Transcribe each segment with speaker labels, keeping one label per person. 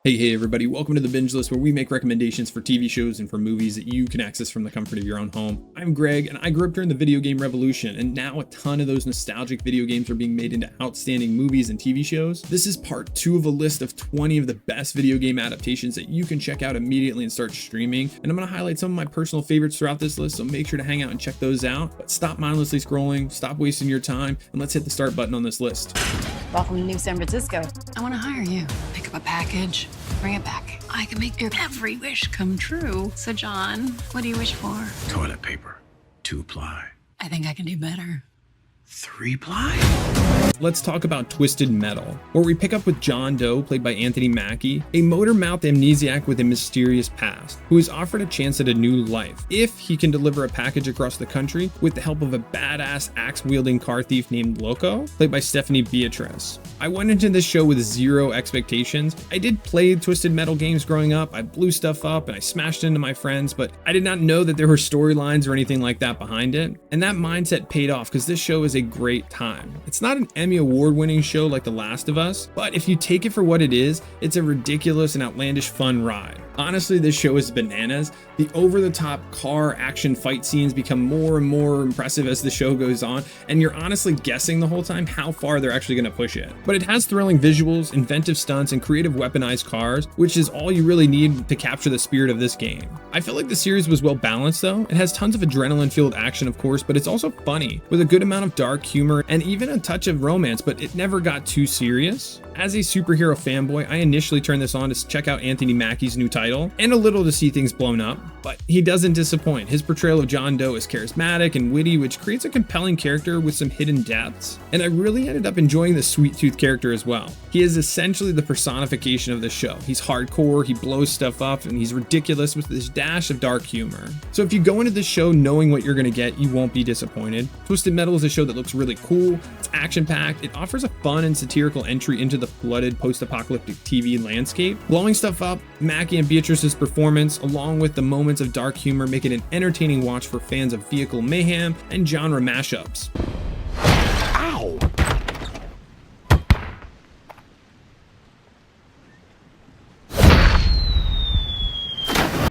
Speaker 1: Hey everybody, welcome to the Binge List, where we make recommendations for TV shows and for movies that you can access from the comfort of your own home. I'm Greg, and I grew up during the video game revolution, and now a ton of those nostalgic video games are being made into outstanding movies and TV shows. This is part 2 of a list of 20 of the best video game adaptations that you can check out immediately and start streaming, and I'm going to highlight some of my personal favorites throughout this list, so make sure to hang out and check those out. But stop mindlessly scrolling, stop wasting your time, and let's hit the start button on this list.
Speaker 2: Welcome to New San Francisco.
Speaker 3: I want to hire you. Pick up a package, bring it back. I can make your every wish come true. So, John, what do you wish for?
Speaker 4: Toilet paper. 2-ply.
Speaker 3: I think I can do better.
Speaker 4: 3-ply?
Speaker 1: Let's talk about Twisted Metal, where we pick up with John Doe, played by Anthony Mackie, a motor-mouthed amnesiac with a mysterious past, who is offered a chance at a new life if he can deliver a package across the country with the help of a badass axe-wielding car thief named Loco, played by Stephanie Beatrice. I went into this show with zero expectations. I did play Twisted Metal games growing up, I blew stuff up and I smashed into my friends, but I did not know that there were storylines or anything like that behind it, and that mindset paid off because this show is a great time. It's not an Emmy award-winning show like The Last of Us, but if you take it for what it is, it's a ridiculous and outlandish fun ride. Honestly, this show is bananas. The over-the-top car action fight scenes become more and more impressive as the show goes on, and you're honestly guessing the whole time how far they're actually going to push it. But it has thrilling visuals, inventive stunts, and creative weaponized cars, which is all you really need to capture the spirit of this game. I feel like the series was well balanced though. It has tons of adrenaline-fueled action, of course, but it's also funny, with a good amount of dark humor and even a touch of romance, but it never got too serious. As a superhero fanboy, I initially turned this on to check out Anthony Mackie's new title, and a little to see things blown up, but he doesn't disappoint. His portrayal of John Doe is charismatic and witty, which creates a compelling character with some hidden depths, and I really ended up enjoying the Sweet Tooth character as well. He is essentially the personification of the show. He's hardcore, he blows stuff up, and he's ridiculous with this dash of dark humor. So if you go into this show knowing what you're going to get, you won't be disappointed. Twisted Metal is a show that looks really cool, it's action-packed, it offers a fun and satirical entry into the flooded post-apocalyptic TV landscape. Blowing stuff up, Mackie and Beatrice's performance, along with the moments of dark humor, make it an entertaining watch for fans of vehicle mayhem and genre mashups.
Speaker 4: Ow!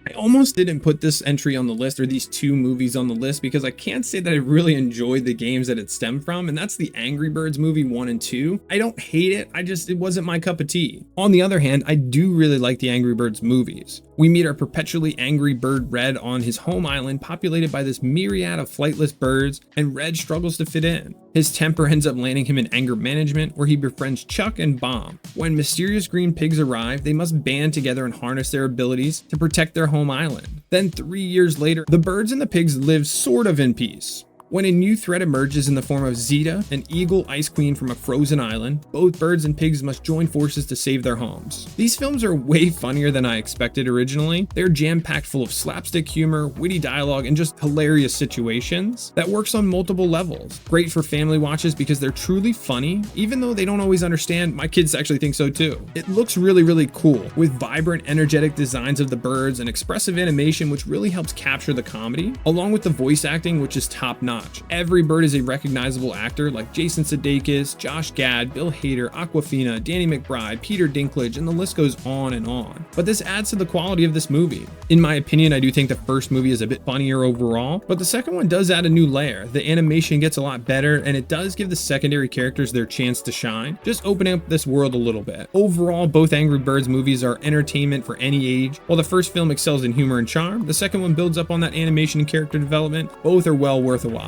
Speaker 1: I almost didn't put this entry on the list, or these two movies on the list, because I can't say that I really enjoyed the games that it stemmed from, and that's the Angry Birds movie 1 and 2. I don't hate it, it wasn't my cup of tea. On the other hand, I do really like the Angry Birds movies. We meet our perpetually angry bird Red on his home island populated by this myriad of flightless birds, and Red struggles to fit in. His temper ends up landing him in anger management, where he befriends Chuck and Bomb. When mysterious green pigs arrive, they must band together and harness their abilities to protect their home island. Then 3 years later, the birds and the pigs live sort of in peace, when a new threat emerges in the form of Zeta, an eagle ice queen from a frozen island. Both birds and pigs must join forces to save their homes. These films are way funnier than I expected originally. They're jam-packed full of slapstick humor, witty dialogue, and just hilarious situations that works on multiple levels. Great for family watches because they're truly funny, even though they don't always understand. My kids actually think so too. It looks really cool, with vibrant, energetic designs of the birds and expressive animation, which really helps capture the comedy, along with the voice acting, which is top-notch. Every bird is a recognizable actor, like Jason Sudeikis, Josh Gad, Bill Hader, Awkwafina, Danny McBride, Peter Dinklage, and the list goes on and on. But this adds to the quality of this movie. In my opinion, I do think the first movie is a bit funnier overall, but the second one does add a new layer. The animation gets a lot better, and it does give the secondary characters their chance to shine, just opening up this world a little bit. Overall, both Angry Birds movies are entertainment for any age. While the first film excels in humor and charm, the second one builds up on that animation and character development. Both are well worth a watch.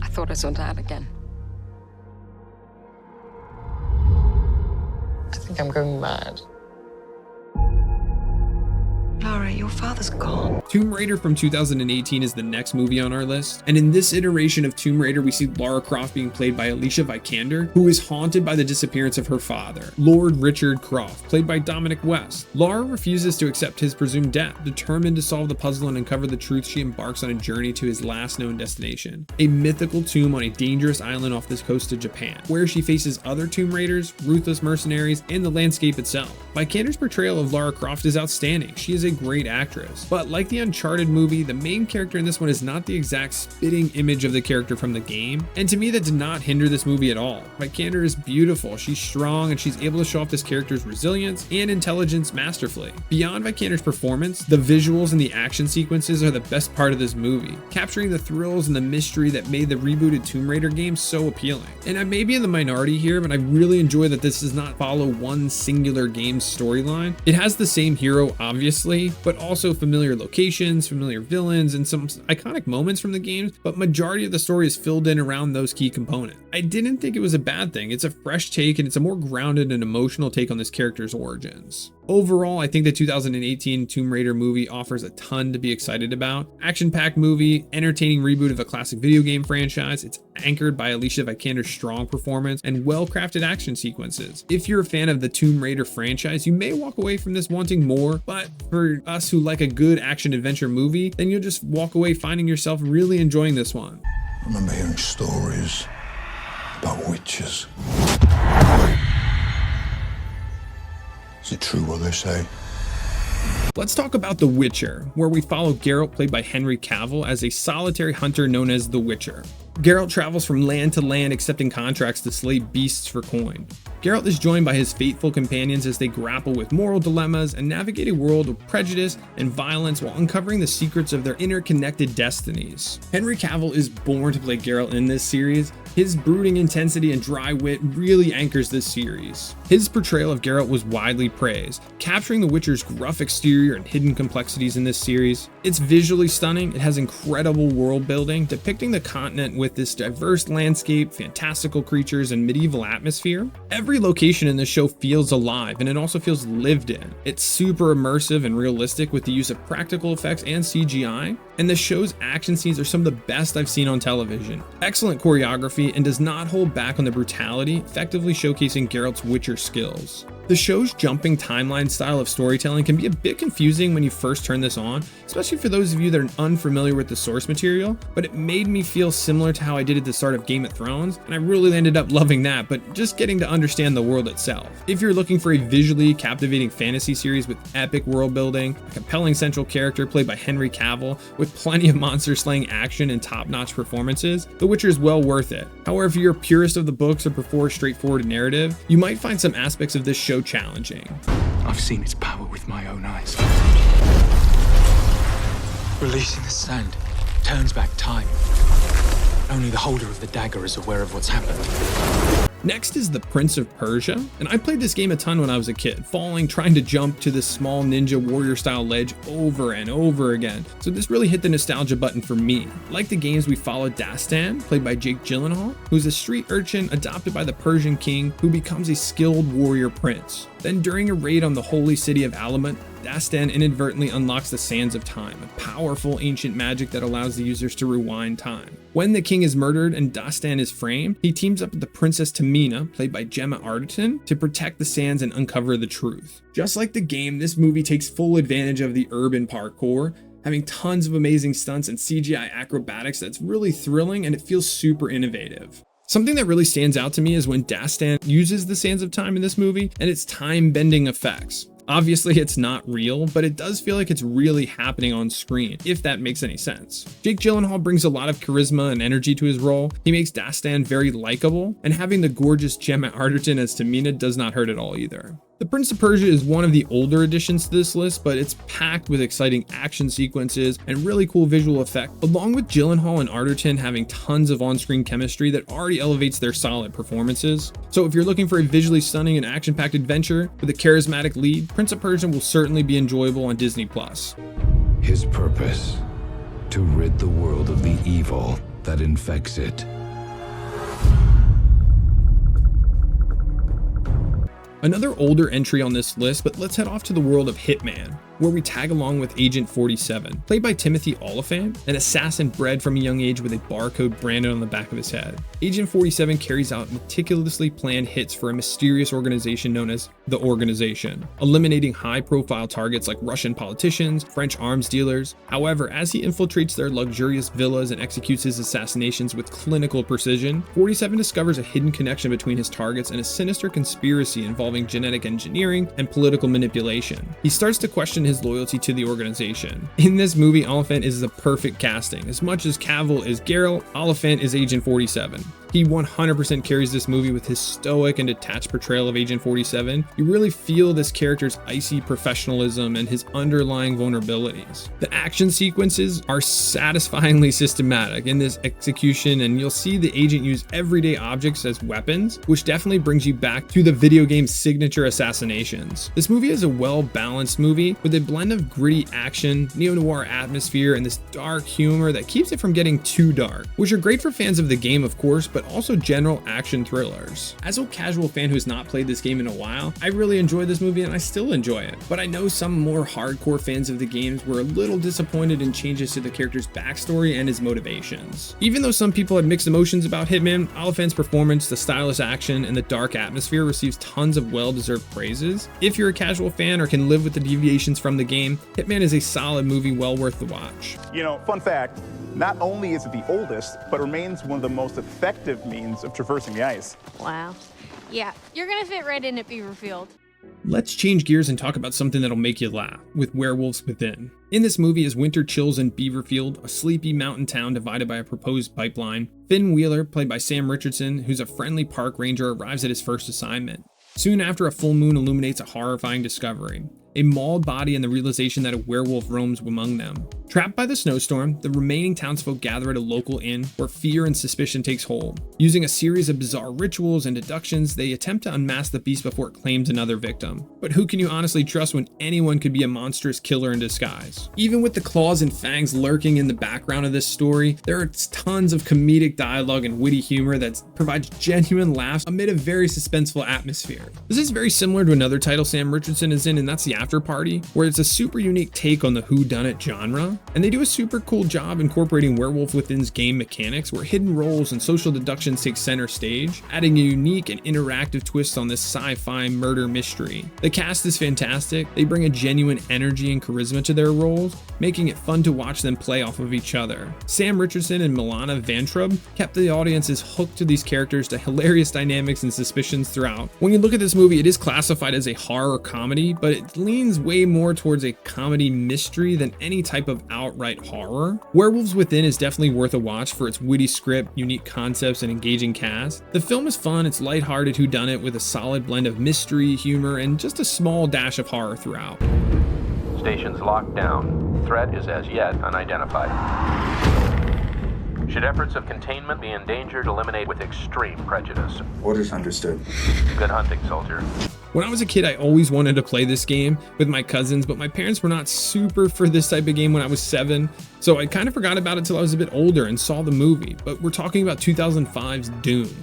Speaker 5: I thought I saw Dad again. I think I'm going mad.
Speaker 3: Lara, your father's gone.
Speaker 1: Tomb Raider from 2018 is the next movie on our list, and in this iteration of Tomb Raider we see Lara Croft being played by Alicia Vikander, who is haunted by the disappearance of her father, Lord Richard Croft, played by Dominic West. Lara refuses to accept his presumed death. Determined to solve the puzzle and uncover the truth, she embarks on a journey to his last known destination, a mythical tomb on a dangerous island off the coast of Japan, where she faces other Tomb Raiders, ruthless mercenaries, and the landscape itself. Vikander's portrayal of Lara Croft is outstanding. She is a great actress. But like the Uncharted movie, the main character in this one is not the exact spitting image of the character from the game, and to me that did not hinder this movie at all. Vikander is beautiful, she's strong, and she's able to show off this character's resilience and intelligence masterfully. Beyond Vikander's performance, the visuals and the action sequences are the best part of this movie, capturing the thrills and the mystery that made the rebooted Tomb Raider game so appealing. And I may be in the minority here, but I really enjoy that this does not follow one singular game's storyline. It has the same hero, obviously, but also familiar locations, familiar villains, and some iconic moments from the games, but majority of the story is filled in around those key components. I didn't think it was a bad thing. It's a fresh take, and it's a more grounded and emotional take on this character's origins. Overall, I think the 2018 Tomb Raider movie offers a ton to be excited about. Action-packed movie, entertaining reboot of a classic video game franchise. It's anchored by Alicia Vikander's strong performance and well-crafted action sequences. If you're a fan of the Tomb Raider franchise, you may walk away from this wanting more, but for us who like a good action-adventure movie, then you'll just walk away finding yourself really enjoying this one.
Speaker 6: I remember hearing stories about witches. Is it true what they say?
Speaker 1: Let's talk about The Witcher, where we follow Geralt, played by Henry Cavill, as a solitary hunter known as the Witcher. Geralt travels from land to land accepting contracts to slay beasts for coin. Geralt is joined by his faithful companions as they grapple with moral dilemmas and navigate a world of prejudice and violence while uncovering the secrets of their interconnected destinies. Henry Cavill is born to play Geralt in this series. His brooding intensity and dry wit really anchors this series. His portrayal of Geralt was widely praised, capturing the Witcher's gruff exterior and hidden complexities in this series. It's visually stunning, it has incredible world building, depicting the continent with this diverse landscape, fantastical creatures, and medieval atmosphere. Every location in this show feels alive, and it also feels lived in. It's super immersive and realistic with the use of practical effects and CGI, and the show's action scenes are some of the best I've seen on television. Excellent choreography and does not hold back on the brutality, effectively showcasing Geralt's Witcher skills. The show's jumping timeline style of storytelling can be a bit confusing when you first turn this on, especially for those of you that are unfamiliar with the source material, but it made me feel similar to how I did at the start of Game of Thrones, and I really ended up loving that, but just getting to understand the world itself. If you're looking for a visually captivating fantasy series with epic world building, a compelling central character played by Henry Cavill, with plenty of monster-slaying action and top-notch performances, The Witcher is well worth it. However, if you're a purist of the books or prefer a straightforward narrative, you might find some aspects of this show challenging.
Speaker 7: I've seen its power with my own eyes. Releasing the sand turns back time. Only the holder of the dagger is aware of what's happened.
Speaker 1: Next is The Prince of Persia, and I played this game a ton when I was a kid, falling, trying to jump to this small ninja warrior style ledge over and over again, so this really hit the nostalgia button for me. Like the games, we followed Dastan, played by Jake Gyllenhaal, who's a street urchin adopted by the Persian king who becomes a skilled warrior prince. Then during a raid on the holy city of Alamut, Dastan inadvertently unlocks the Sands of Time, a powerful ancient magic that allows the users to rewind time. When the king is murdered and Dastan is framed, he teams up with the Princess Tamina, played by Gemma Arterton, to protect the sands and uncover the truth. Just like the game, this movie takes full advantage of the urban parkour, having tons of amazing stunts and CGI acrobatics that's really thrilling, and it feels super innovative. Something that really stands out to me is when Dastan uses the Sands of Time in this movie and its time-bending effects. Obviously, it's not real, but it does feel like it's really happening on screen, if that makes any sense. Jake Gyllenhaal brings a lot of charisma and energy to his role. He makes Dastan very likable, and having the gorgeous Gemma Arterton as Tamina does not hurt at all either. The Prince of Persia is one of the older additions to this list, but it's packed with exciting action sequences and really cool visual effects, along with Gyllenhaal and Arterton having tons of on-screen chemistry that already elevates their solid performances. So if you're looking for a visually stunning and action-packed adventure with a charismatic lead, Prince of Persia will certainly be enjoyable on Disney+.
Speaker 4: His purpose, to rid the world of the evil that infects it.
Speaker 1: Another older entry on this list, but let's head off to the world of Hitman, where we tag along with Agent 47, played by Timothy Olyphant, an assassin bred from a young age with a barcode branded on the back of his head. Agent 47 carries out meticulously planned hits for a mysterious organization known as the Organization, eliminating high-profile targets like Russian politicians, French arms dealers. However, as he infiltrates their luxurious villas and executes his assassinations with clinical precision, 47 discovers a hidden connection between his targets and a sinister conspiracy involving genetic engineering and political manipulation. He starts to question his loyalty to the organization. In this movie, Oliphant is the perfect casting. As much as Cavill is Geralt, Oliphant is Agent 47. He 100% carries this movie with his stoic and detached portrayal of Agent 47. You really feel this character's icy professionalism and his underlying vulnerabilities. The action sequences are satisfyingly systematic in this execution, and you'll see the agent use everyday objects as weapons, which definitely brings you back to the video game's signature assassinations. This movie is a well-balanced movie with a blend of gritty action, neo-noir atmosphere, and this dark humor that keeps it from getting too dark, which are great for fans of the game, of course, but also general action thrillers. As a casual fan who's not played this game in a while, I really enjoyed this movie and I still enjoy it. But I know some more hardcore fans of the games were a little disappointed in changes to the character's backstory and his motivations. Even though some people had mixed emotions about Hitman, Oliphant's performance, the stylish action, and the dark atmosphere receives tons of well-deserved praises. If you're a casual fan or can live with the deviations from the game, Hitman is a solid movie well worth the watch.
Speaker 8: You know, fun fact, not only is it the oldest, but remains one of the most effective means of traversing the ice.
Speaker 9: Wow. Yeah, you're gonna fit right in at Beaverfield.
Speaker 1: Let's change gears and talk about something that'll make you laugh, with Werewolves Within. In this movie, as winter chills in Beaverfield, a sleepy mountain town divided by a proposed pipeline, Finn Wheeler, played by Sam Richardson, who's a friendly park ranger, arrives at his first assignment. Soon after, a full moon illuminates a horrifying discovery: a mauled body and the realization that a werewolf roams among them. Trapped by the snowstorm, the remaining townsfolk gather at a local inn where fear and suspicion takes hold. Using a series of bizarre rituals and deductions, they attempt to unmask the beast before it claims another victim. But who can you honestly trust when anyone could be a monstrous killer in disguise? Even with the claws and fangs lurking in the background of this story, there are tons of comedic dialogue and witty humor that provides genuine laughs amid a very suspenseful atmosphere. This is very similar to another title Sam Richardson is in, and that's The After Party, where it's a super unique take on the whodunit genre. And they do a super cool job incorporating Werewolf Within's game mechanics, where hidden roles and social deductions take center stage, adding a unique and interactive twist on this sci-fi murder mystery. The cast is fantastic. They bring a genuine energy and charisma to their roles, making it fun to watch them play off of each other. Sam Richardson and Milana Vayntrub kept the audiences hooked to these characters to hilarious dynamics and suspicions throughout. When you look at this movie, it is classified as a horror comedy, but it leans way more towards a comedy mystery than any type of outright horror. Werewolves Within is definitely worth a watch for its witty script, unique concepts, and engaging cast. The film is fun, it's lighthearted whodunit with a solid blend of mystery, humor, and just a small dash of horror throughout.
Speaker 10: Stations locked down. Threat is as yet unidentified. Should efforts of containment be endangered, eliminate with extreme prejudice.
Speaker 6: Orders understood.
Speaker 10: Good hunting, soldier.
Speaker 1: When I was a kid, I always wanted to play this game with my cousins, but my parents were not super for this type of game when I was 7, so I kind of forgot about it till I was a bit older and saw the movie. But we're talking about 2005's Dune.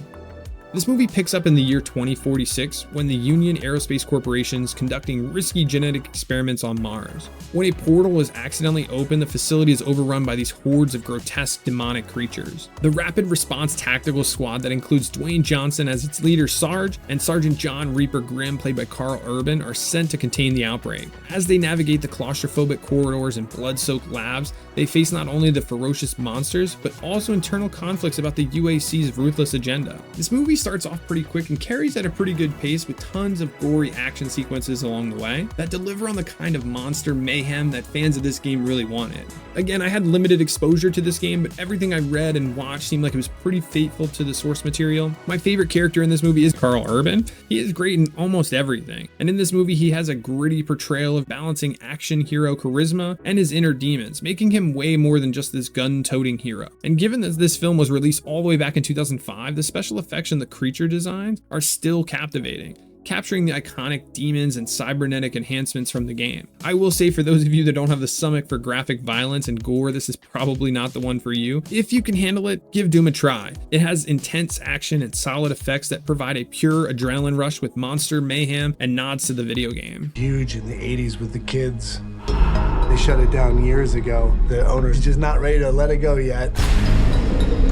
Speaker 1: This movie picks up in the year 2046 when the Union Aerospace Corporation is conducting risky genetic experiments on Mars. When a portal is accidentally opened, the facility is overrun by these hordes of grotesque demonic creatures. The Rapid Response Tactical Squad that includes Dwayne Johnson as its leader Sarge and Sergeant John Reaper Grimm, played by Carl Urban, are sent to contain the outbreak. As they navigate the claustrophobic corridors and blood-soaked labs, they face not only the ferocious monsters, but also internal conflicts about the UAC's ruthless agenda. This movie starts off pretty quick and carries at a pretty good pace with tons of gory action sequences along the way that deliver on the kind of monster mayhem that fans of this game really wanted. Again, I had limited exposure to this game, but everything I read and watched seemed like it was pretty faithful to the source material. My favorite character in this movie is Carl Urban. He is great in almost everything, and in this movie he has a gritty portrayal of balancing action hero charisma and his inner demons, making him way more than just this gun-toting hero. And given that this film was released all the way back in 2005, the special effects and the creature designs are still captivating, capturing the iconic demons and cybernetic enhancements from the game. I will say, for those of you that don't have the stomach for graphic violence and gore, this is probably not the one for you. If you can handle it, give Doom a try. It has intense action and solid effects that provide a pure adrenaline rush with monster mayhem and nods to the video game.
Speaker 11: Huge in the 80s with the kids. They shut it down years ago. The owner's just not ready to let it go yet.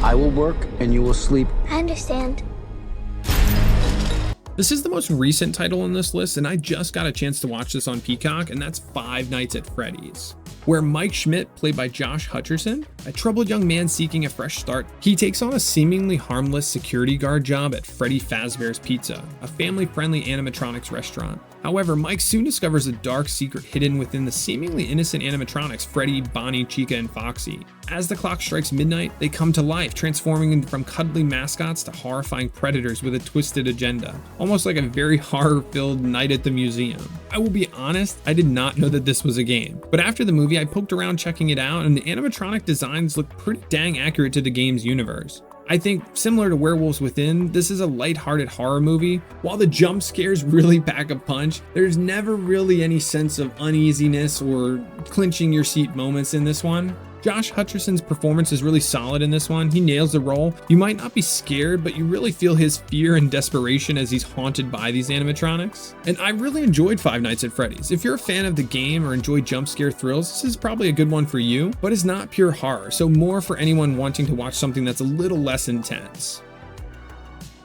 Speaker 12: I will work and you will sleep.
Speaker 13: I understand.
Speaker 1: This is the most recent title on this list, and I just got a chance to watch this on Peacock, and that's Five Nights at Freddy's. where Mike Schmidt, played by Josh Hutcherson, a troubled young man seeking a fresh start, he takes on a seemingly harmless security guard job at Freddy Fazbear's Pizza, a family-friendly animatronics restaurant. However, Mike soon discovers a dark secret hidden within the seemingly innocent animatronics Freddy, Bonnie, Chica, and Foxy. As the clock strikes midnight, they come to life, transforming from cuddly mascots to horrifying predators with a twisted agenda, almost like a very horror-filled night at the museum. I will be honest, I did not know that this was a game, but after the movie I poked around checking it out, and the animatronic designs look pretty dang accurate to the game's universe. I think, similar to Werewolves Within, this is a lighthearted horror movie. While the jump scares really pack a punch, there's never really any sense of uneasiness or clinching your seat moments in this one. Josh Hutcherson's performance is really solid in this one. He nails the role. You might not be scared, but you really feel his fear and desperation as he's haunted by these animatronics. And I really enjoyed Five Nights at Freddy's. If you're a fan of the game or enjoy jump scare thrills, this is probably a good one for you, but it's not pure horror, so more for anyone wanting to watch something that's a little less intense.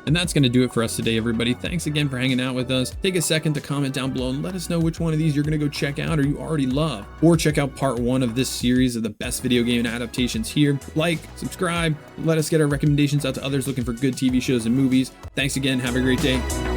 Speaker 1: And that's going to do it for us today, everybody. Thanks again for hanging out with us. Take a second to comment down below and let us know which one of these you're going to go check out or you already love. Or check out part 1 of this series of the best video game adaptations here. Like, subscribe, let us get our recommendations out to others looking for good TV shows and movies. Thanks again. Have a great day.